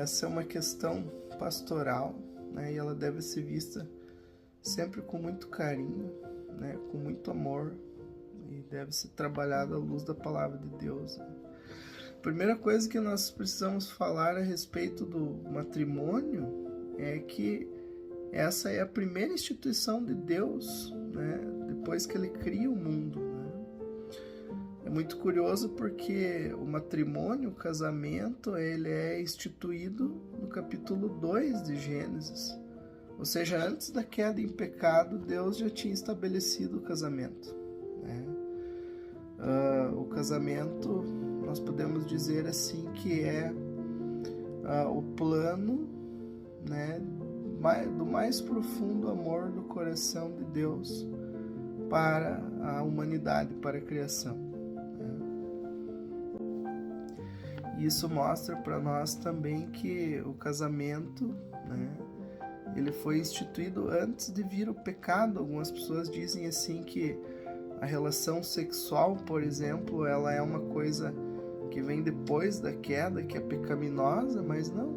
essa é uma questão pastoral, né? E ela deve ser vista sempre com muito carinho, né? Com muito amor, e deve ser trabalhada à luz da palavra de Deus, né? A primeira coisa que nós precisamos falar a respeito do matrimônio é que essa é a primeira instituição de Deus, né? Depois que ele cria o mundo, né? É muito curioso porque o matrimônio, o casamento, ele é instituído no capítulo 2 de Gênesis. Ou seja, antes da queda em pecado, Deus já tinha estabelecido o casamento, né? O casamento, nós podemos dizer assim, que é o plano, né, do mais profundo amor do coração de Deus para a humanidade, para a criação, né? Isso mostra para nós também que o casamento, né, ele foi instituído antes de vir o pecado. Algumas pessoas dizem assim que a relação sexual, por exemplo, ela é uma coisa que vem depois da queda, que é pecaminosa, mas não,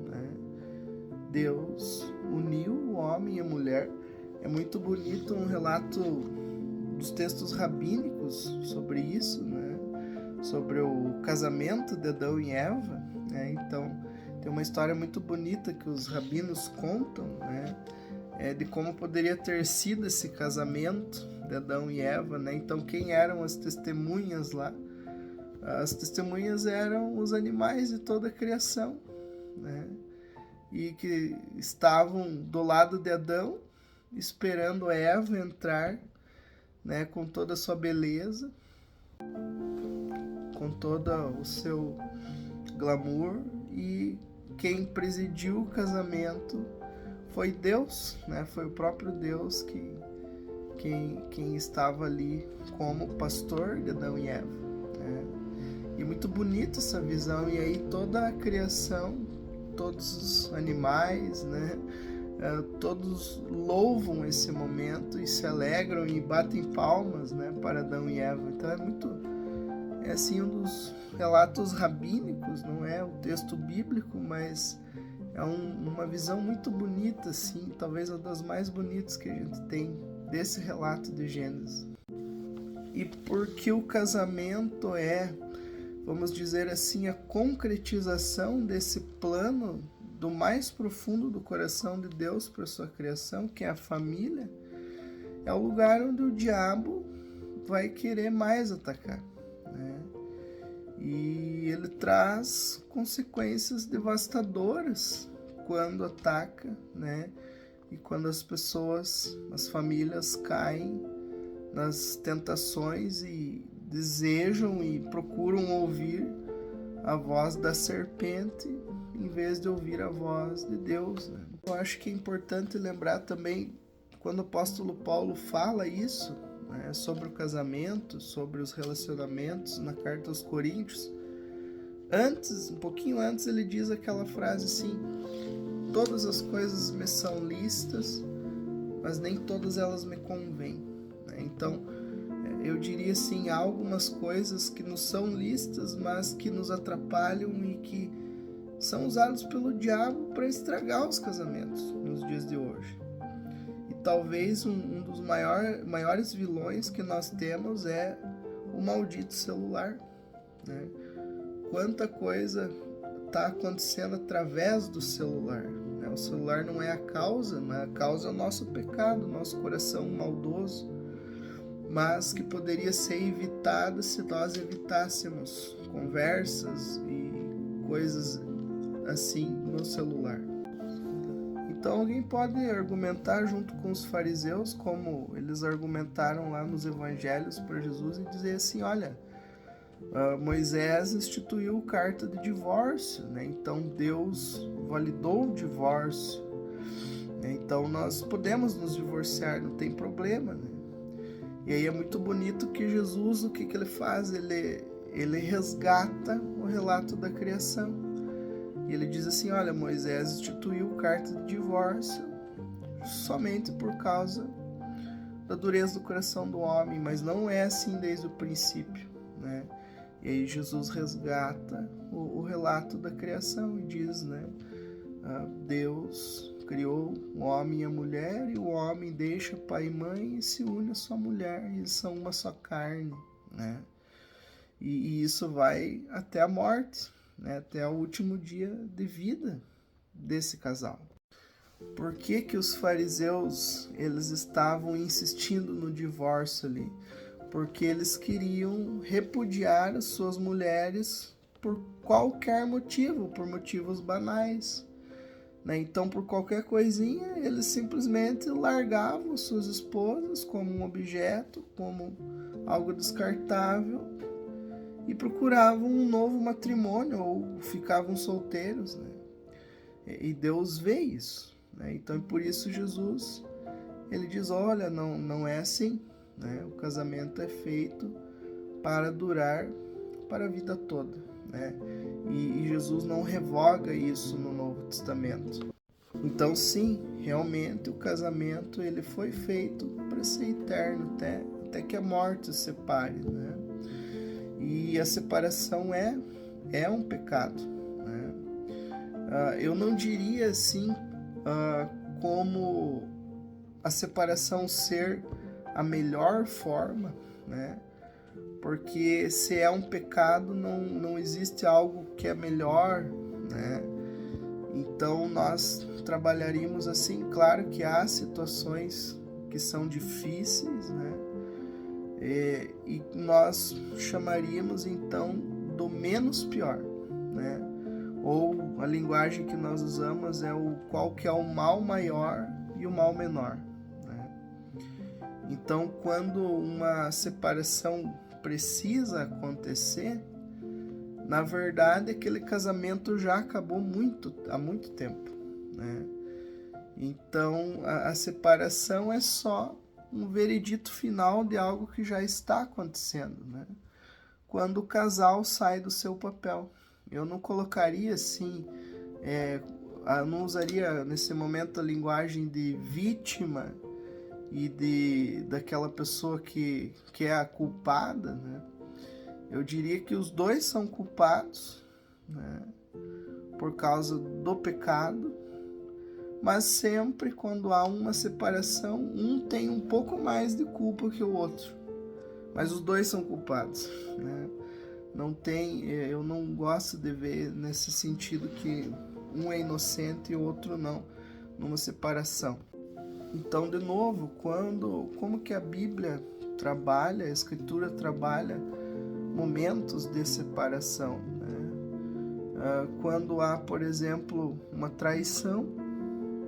né? Deus uniu o homem e a mulher. É muito bonito um relato dos textos rabínicos sobre isso, né? Sobre o casamento de Adão e Eva, né? Então, tem uma história muito bonita que os rabinos contam, né? De como poderia ter sido esse casamento de Adão e Eva, né? Então, quem eram as testemunhas lá? As testemunhas eram os animais de toda a criação, né? E que estavam do lado de Adão, esperando Eva entrar, né? Com toda a sua beleza, com todo o seu glamour, e quem presidiu o casamento foi Deus, né? Foi o próprio Deus quem estava ali como pastor de Adão e Eva, né? E é muito bonita essa visão, e aí toda a criação, todos os animais, né? Todos louvam esse momento e se alegram e batem palmas, né, para Adão e Eva. Então é assim um dos relatos rabínicos, não é o texto bíblico, mas é uma visão muito bonita, assim, talvez uma das mais bonitas que a gente tem desse relato de Gênesis. E porque o casamento é, vamos dizer assim, a concretização desse plano do mais profundo do coração de Deus para a sua criação, que é a família, é o lugar onde o diabo vai querer mais atacar, né? E ele traz consequências devastadoras quando ataca, né? E quando as pessoas, as famílias caem nas tentações e desejam e procuram ouvir a voz da serpente em vez de ouvir a voz de Deus, né? Eu acho que é importante lembrar também, quando o apóstolo Paulo fala isso, né, sobre o casamento, sobre os relacionamentos na carta aos Coríntios, um pouquinho antes, ele diz aquela frase assim: todas as coisas me são lícitas, mas nem todas elas me convêm, né? Então, eu diria assim, há algumas coisas que nos são lícitas, mas que nos atrapalham e que são usados pelo diabo para estragar os casamentos nos dias de hoje. E talvez um dos maiores vilões que nós temos é o maldito celular, né? Quanta coisa está acontecendo através do celular, né? O celular não é a causa, mas a causa é o nosso pecado, o nosso coração maldoso, mas que poderia ser evitada se nós evitássemos conversas e coisas assim no celular. Então alguém pode argumentar junto com os fariseus, como eles argumentaram lá nos evangelhos para Jesus, e dizer assim: olha, Moisés instituiu carta de divórcio, né? Então Deus validou o divórcio, né? Então nós podemos nos divorciar, não tem problema, né? E aí é muito bonito que Jesus, o que ele faz? Ele resgata o relato da criação. E ele diz assim: olha, Moisés instituiu carta de divórcio somente por causa da dureza do coração do homem, mas não é assim desde o princípio, né? E aí Jesus resgata o relato da criação e diz, né? Deus criou o homem e a mulher, e o homem deixa pai e mãe e se une à sua mulher, e eles são uma só carne, né? E isso vai até a morte, né? Até o último dia de vida desse casal. Por que que os fariseus eles estavam insistindo no divórcio ali? Porque eles queriam repudiar as suas mulheres por qualquer motivo, por motivos banais, né? Então, por qualquer coisinha, eles simplesmente largavam suas esposas como um objeto, como algo descartável, e procuravam um novo matrimônio ou ficavam solteiros, né? E Deus vê isso, né? Então, por isso Jesus ele diz: olha, não é assim, né? O casamento é feito para durar para a vida toda, né? E Jesus não revoga isso no Novo Testamento. Então, sim, realmente o casamento ele foi feito para ser eterno, até que a morte os separe, né? E a separação é um pecado, né? Eu não diria assim como a separação ser a melhor forma, né? Porque se é um pecado, não existe algo que é melhor, né? Então nós trabalharíamos assim, claro que há situações que são difíceis, né? E nós chamaríamos então do menos pior, né? Ou a linguagem que nós usamos é qual que é o mal maior e o mal menor, né? Então, quando uma separação precisa acontecer, na verdade aquele casamento já acabou há muito tempo, né? Então a separação é só um veredito final de algo que já está acontecendo, né? Quando o casal sai do seu papel. Eu não colocaria assim, eu não usaria nesse momento a linguagem de vítima e daquela pessoa que é a culpada, né? Eu diria que os dois são culpados, né, por causa do pecado, mas sempre quando há uma separação, um tem um pouco mais de culpa que o outro, mas os dois são culpados, né? Eu não gosto de ver nesse sentido que um é inocente e o outro não, numa separação. Então, de novo, como que a Bíblia trabalha, a Escritura trabalha momentos de separação, né? Quando há, por exemplo, uma traição,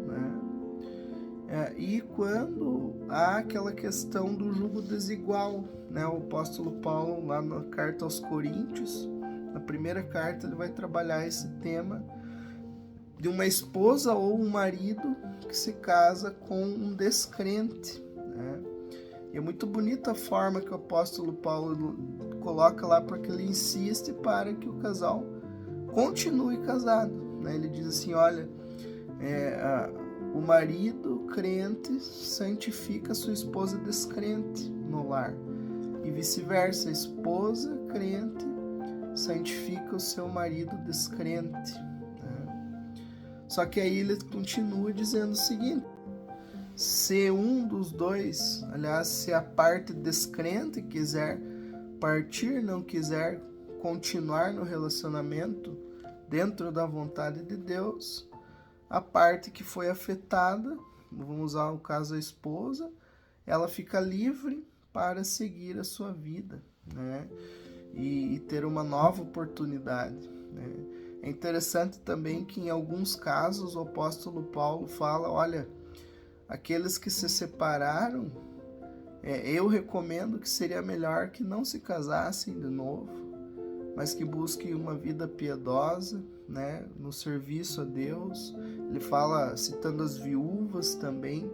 né? E quando há aquela questão do jugo desigual, né? O apóstolo Paulo, lá na carta aos Coríntios, na primeira carta, ele vai trabalhar esse tema de uma esposa ou um marido que se casa com um descrente, né? E é muito bonita a forma que o apóstolo Paulo coloca lá, porque ele insiste para que o casal continue casado, né? Ele diz assim, olha, o marido crente santifica sua esposa descrente no lar, e vice-versa, a esposa crente santifica o seu marido descrente, né? Só que aí ele continua dizendo o seguinte: se um dos dois, aliás, se a parte descrente quiser partir, não quiser continuar no relacionamento dentro da vontade de Deus, a parte que foi afetada, vamos usar o caso da esposa, ela fica livre para seguir a sua vida, né? E ter uma nova oportunidade, né? É interessante também que em alguns casos o apóstolo Paulo fala, olha, aqueles que se separaram, eu recomendo que seria melhor que não se casassem de novo, mas que busquem uma vida piedosa, né, no serviço a Deus. Ele fala citando as viúvas também.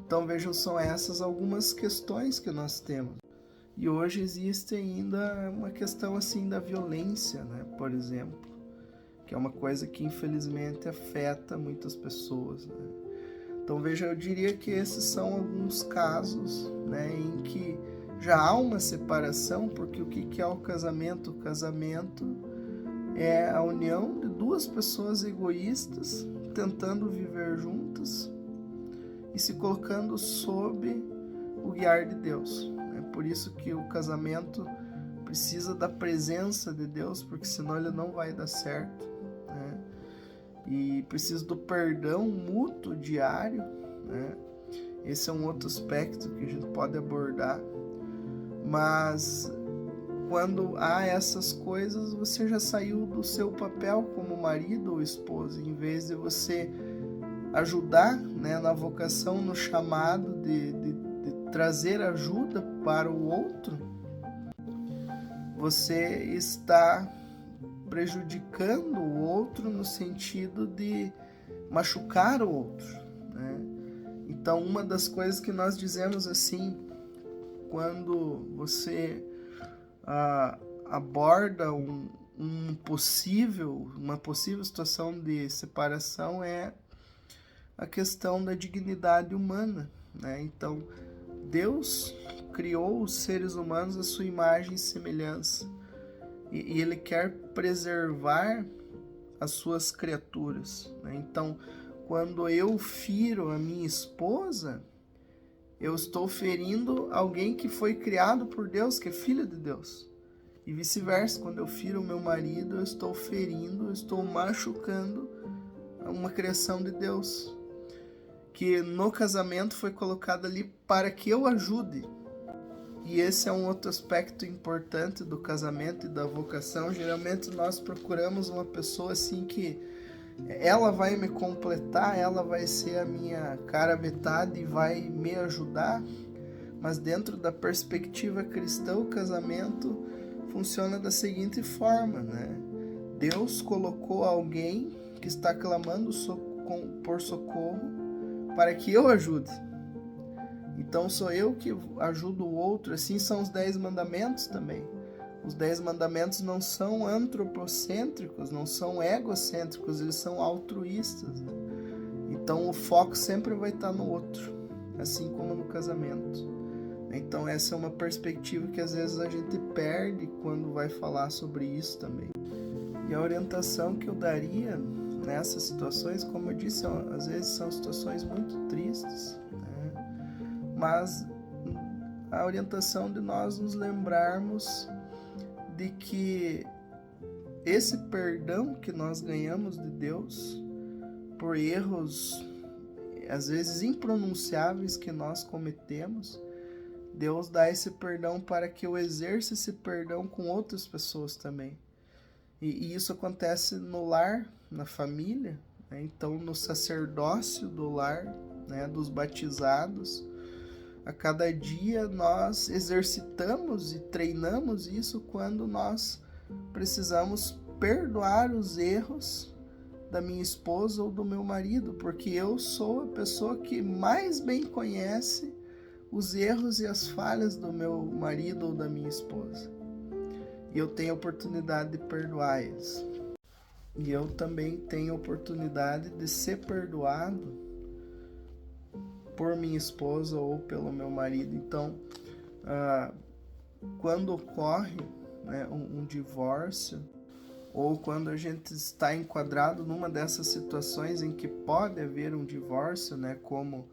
Então vejam, são essas algumas questões que nós temos. E hoje existe ainda uma questão assim da violência, né, por exemplo, que é uma coisa que infelizmente afeta muitas pessoas, né? Então veja, eu diria que esses são alguns casos, né, em que já há uma separação, porque o que é o casamento? O casamento é a união de duas pessoas egoístas tentando viver juntas e se colocando sob o guiar de Deus. É por isso que o casamento precisa da presença de Deus, porque senão ele não vai dar certo, né? E precisa do perdão mútuo diário, né? Esse é um outro aspecto que a gente pode abordar. Mas quando há essas coisas, você já saiu do seu papel como marido ou esposa. Em vez de você ajudar, né, na vocação, no chamado de trazer ajuda para o outro, você está prejudicando o outro no sentido de machucar o outro, né? Então, uma das coisas que nós dizemos assim, quando você aborda uma possível situação de separação, é a questão da dignidade humana, né? Então, Deus criou os seres humanos à sua imagem e semelhança, e Ele quer preservar as suas criaturas, né? Então, quando eu firo a minha esposa, eu estou ferindo alguém que foi criado por Deus, que é filho de Deus. E vice-versa, quando eu firo o meu marido, eu estou ferindo, eu estou machucando uma criação de Deus, que no casamento foi colocada ali para que eu ajude. E esse é um outro aspecto importante do casamento e da vocação. Geralmente nós procuramos uma pessoa assim que ela vai me completar, ela vai ser a minha cara metade e vai me ajudar. Mas dentro da perspectiva cristã, o casamento funciona da seguinte forma, né? Deus colocou alguém que está clamando por socorro para que eu ajude. Então sou eu que ajudo o outro. Assim são os 10 mandamentos também. Os 10 mandamentos não são antropocêntricos, não são egocêntricos, eles são altruístas, né? Então o foco sempre vai estar no outro, assim como no casamento. Então essa é uma perspectiva que às vezes a gente perde quando vai falar sobre isso também. E a orientação que eu daria nessas situações, como eu disse, às vezes são situações muito tristes, né? Mas a orientação de nós nos lembrarmos de que esse perdão que nós ganhamos de Deus por erros às vezes impronunciáveis que nós cometemos, Deus dá esse perdão para que eu exerça esse perdão com outras pessoas também. E isso acontece no lar, na família, né? Então no sacerdócio do lar, né, dos batizados. A cada dia nós exercitamos e treinamos isso quando nós precisamos perdoar os erros da minha esposa ou do meu marido, porque eu sou a pessoa que mais bem conhece os erros e as falhas do meu marido ou da minha esposa. E eu tenho a oportunidade de perdoar eles. E eu também tenho a oportunidade de ser perdoado por minha esposa ou pelo meu marido. Então, quando ocorre, né, um divórcio, ou quando a gente está enquadrado numa dessas situações em que pode haver um divórcio, né, como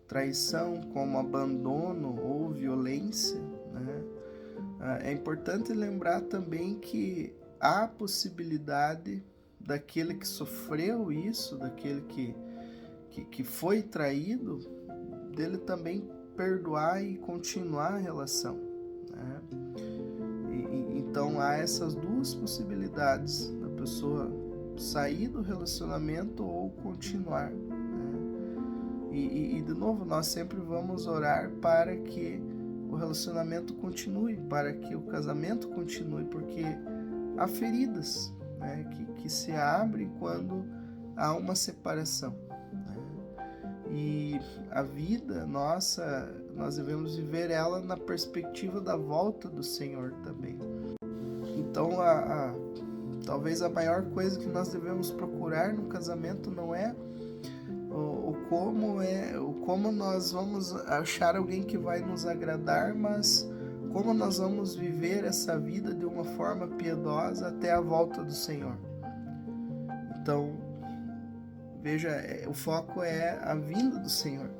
traição, como abandono ou violência, né, é importante lembrar também que há a possibilidade daquele que sofreu isso, daquele que foi traído, dele também perdoar e continuar a relação, né? Então há essas duas possibilidades, da pessoa sair do relacionamento ou continuar, né? E de novo, nós sempre vamos orar para que o relacionamento continue, para que o casamento continue, porque há feridas, né, que se abrem quando há uma separação, né? E a vida nossa, nós devemos viver ela na perspectiva da volta do Senhor também. Então, talvez a maior coisa que nós devemos procurar no casamento não é o como nós vamos achar alguém que vai nos agradar, mas como nós vamos viver essa vida de uma forma piedosa até a volta do Senhor. Então, veja, o foco é a vinda do Senhor.